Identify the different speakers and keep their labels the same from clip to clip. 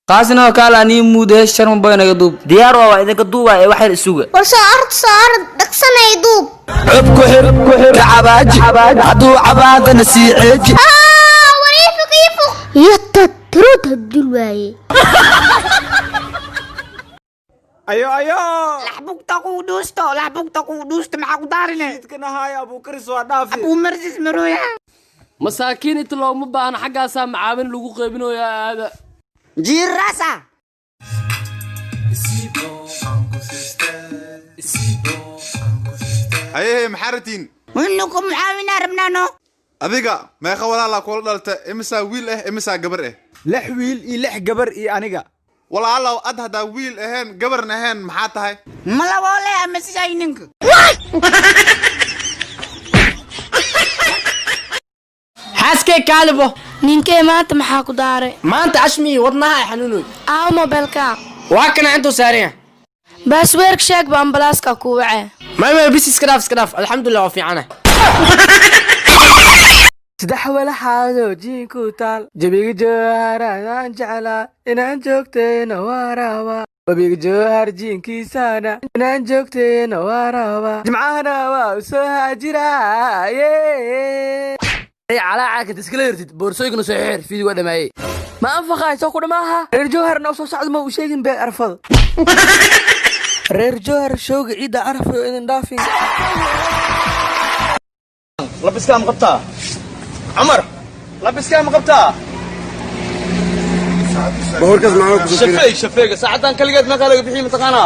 Speaker 1: قاسنا وكالا ني مودة شرم بينا يدوب
Speaker 2: ديار waa idinka duubay wax isuga
Speaker 3: صار دقسنا يدوب
Speaker 1: عب كحر عباج عدو عباد نسيعج
Speaker 3: وريفو كيفو يتترد الدلواي
Speaker 4: ايو
Speaker 5: لحبوك تاكو دوستو معاكو دارنا
Speaker 4: كنا هاي ابو كريس ودافي
Speaker 5: ابو مرسيس مرويا
Speaker 6: مساكين انت لو ما بان حقاسا معاون لوgu qeybinayo aada
Speaker 5: جير راسا
Speaker 7: ايه محارتين
Speaker 5: وينكم معاونا ربنانو
Speaker 7: adiga meeqa walaal kula dhalta imisa wiil imisa gabar
Speaker 4: lix wiil iyo lix gabar iyo aniga
Speaker 7: walaalow ad hada wiil ahaan gabarna ahaan maxaa tahay
Speaker 5: mala wala amasayninka
Speaker 6: xaaskay kaalibo
Speaker 8: ninkee maanta maxaa ku daaray
Speaker 6: maanta ashmi wadnaha xanuunoy
Speaker 8: aa mobilka
Speaker 6: waa kana intuu saariya
Speaker 8: baasweerka sheeg ba ambalaaska ku wacay
Speaker 6: ما بس اسكراف الحمد لله وفي عنا
Speaker 9: سدح ولا حاجة جينكو تال جبيك جوهر أنا جعلا إن جوكتين وراوا وبيك جوهر جينكي سانا إن جوكتين وراوا جمعانا وسوها جرا على عاكة تسكليرتي بورسويك نسوحير في ودا معي ما أنفخاي سوكو دماها الجوهر نوصو سعد ما وشيكن بي أرفض reer joohar showga ciida arfayo idin dhaafin
Speaker 4: labiska ma qabtaa Umar labiska ma qabtaa
Speaker 7: boorkas macaan ku
Speaker 4: shafeega saacadan kaligeed ma kala bixi mataqaana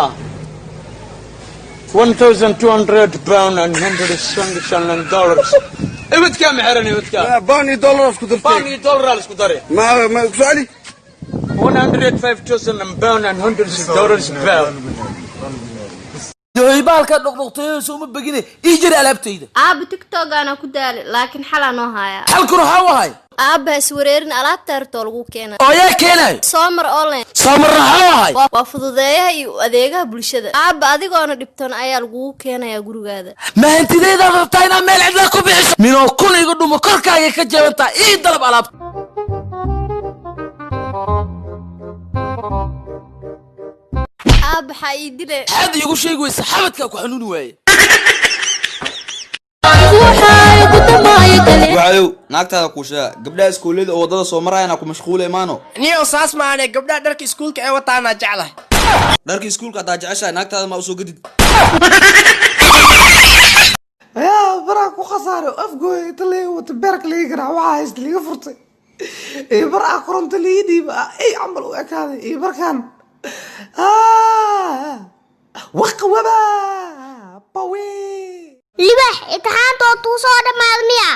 Speaker 4: 1200 pound and $100 ibadka ma xirani ibadka
Speaker 7: bani dollar isku dartay
Speaker 4: bani dollar isku daray
Speaker 7: ma ku su'aali
Speaker 4: 105,000 pound and $100 pound
Speaker 9: doybaalka dhaqdhaqtay soo ma bagine ijir alaabtayda
Speaker 3: aab tiktok ana ku daali laakiin xala noo haya
Speaker 9: halkuna waxa wahay
Speaker 3: aab iswareerin alaabta harto lagu keenay
Speaker 9: oo yaa keenay
Speaker 3: soomar online
Speaker 9: soomar waxa wahay
Speaker 3: waa fududeeyaha iyo adeegaha bulshada aab adigoona dhibtoon ayaa lagu keenaya gurigaada
Speaker 9: ma hantideeda rabtaa inaad meel cid la ku bixiso minoo kun igu dhumo korkaaga ka jabantaa ii dalab alaabta
Speaker 3: aab xaydile
Speaker 9: hada igu sheeg way saxabadka ku xanuun waaye
Speaker 1: وعيو ناقتها كوشا قبل اسكوليد او wadada soo marayna ku mashquul imaano
Speaker 6: niyo saas maane gabdha dharka iskuulka ay wataana jeclahay
Speaker 1: dharka iskuulka taa jeceshay naagtaada ma soo gadid
Speaker 4: يا برا كو خساره افغوي تلي وتبارك لي قرا وحايس لي فرتي اي برا قرنت لي دي اي عمل وكاده اي بركان وقوبا باوي
Speaker 3: libax imtixaanto tuu soo dhamaaday miya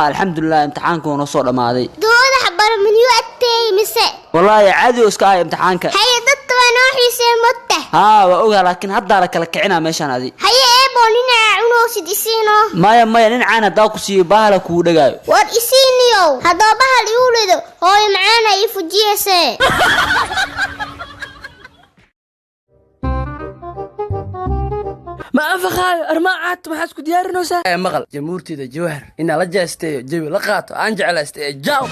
Speaker 2: الحمد لله امتحانك ونو soo dhamaaday
Speaker 3: dooda xabar minuu atay mise
Speaker 2: wallahi caadi oo iska ay imtixaanka
Speaker 3: haye dadka waa xiisay mutta
Speaker 2: waa ogaa laakiin hadda la kala kicina meeshan adi
Speaker 3: haye eebolina cuno sidisiino
Speaker 2: maya nin caana daa ku siiyo bahala ku dhagaayo
Speaker 3: war isiiniyo hadoo bahal iu leedo hooy macaana ii fujiyase
Speaker 9: ما أنفخاي أرماعات ما حسكو ديار نوسا مغل جمهورتي ذا جوهر إن لا جاستي جيب لقاطو أنجع لاستي جاو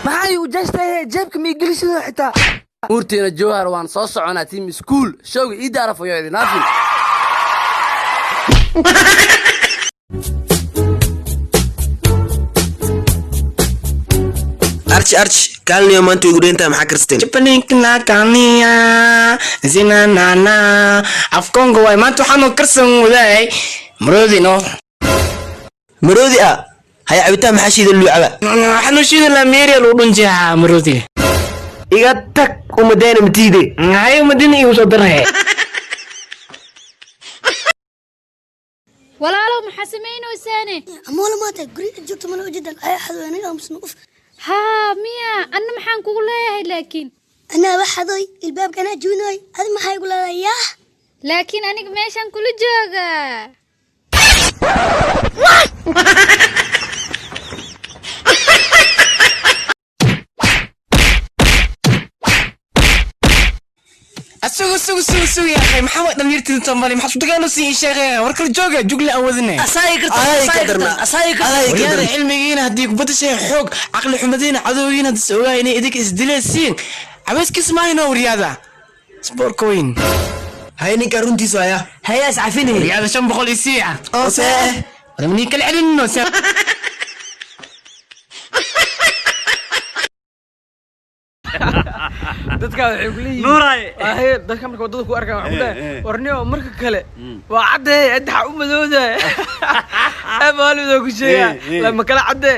Speaker 9: ما هاي وجاستي جيبك ميجلس حتى جمهورتي ذا جوهر وان صوص عنا تيم سكول شوق إدارة فيا نافي
Speaker 10: أرش كان يوم أنتوا يقولين تام حكرستين
Speaker 6: جبنيكنا كانيا زينا نانا أفكون جواي ما تحنو كرسن وذاي مرودي نو
Speaker 10: مرودي هيا عبتها محشيد اللي عبا
Speaker 6: حنو شيد الأميري الودنجها مرودي
Speaker 10: إيقاتك ومدينة متيدي
Speaker 6: هاي مدينة يوصدرها
Speaker 8: walaalow maxaa sameynaysaane
Speaker 3: amol ma ta guriga joogto ma jiddan ay xadweynay amsnuuf
Speaker 8: ha miya anna maxaan kugu leeyahay laakiin
Speaker 3: ana waxaday ilbaabka ana juunay ad maxay ku leeyahay
Speaker 8: laakiin aniga meeshan kula jooga
Speaker 6: سوي يا أخي محمد نميرتي أنت مالي محسوب تقالوا سين شيخ وركل جوجا جوجل أوذني
Speaker 10: أسايك
Speaker 6: علميين هديك بدش حوق عقل حمدين عدوين هاد السوايني إديك إسدلسين عبس كسماينو ورياضة سبور كوين
Speaker 10: هاي نيكا رونتي سوايا
Speaker 2: هيا اسعفيني
Speaker 6: رياضة شن بقول الساعة
Speaker 10: اوسه
Speaker 6: منيك العلن
Speaker 9: dadka waxay ku leeyihiin
Speaker 11: nuuray
Speaker 9: ahay dadka marka wadada ku arkaan waxa ku dhahay warniyo marka kale waa cadde adxa u madooda abaalida ku sheega lama kala cadde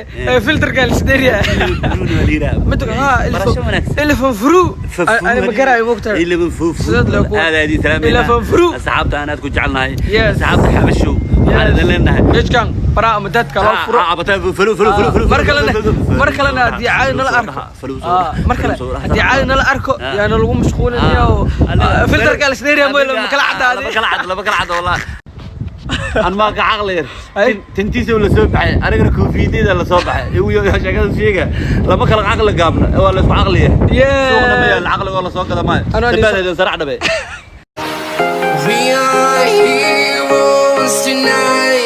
Speaker 9: filterka la sideeriya madka ha elefan furu ay magaray waqti
Speaker 11: elefan furu hada hadi salaam
Speaker 9: elefan furu
Speaker 11: asxaabta aanaad ku jecelnahay asxaabta xabashow aan leenahay
Speaker 9: ejkan bara madadka loo furo
Speaker 11: abata furu
Speaker 9: marka lana hadii caadi nala arko marka hadii caadi nala arko yaana lagu mashquulinayo filterka la sideeriya ma kala cadaade
Speaker 11: laba kala cad wallahi aan ma ka aqleer tintiisa la soo baxay aniga koofiyada la soo baxay iyo shaqada sheega laba kala aqle gaabna waa la isku aqliye suuqna ma yaal aqle wala soo gada ma tabadeeda sarac dhabe
Speaker 6: We are heroes tonight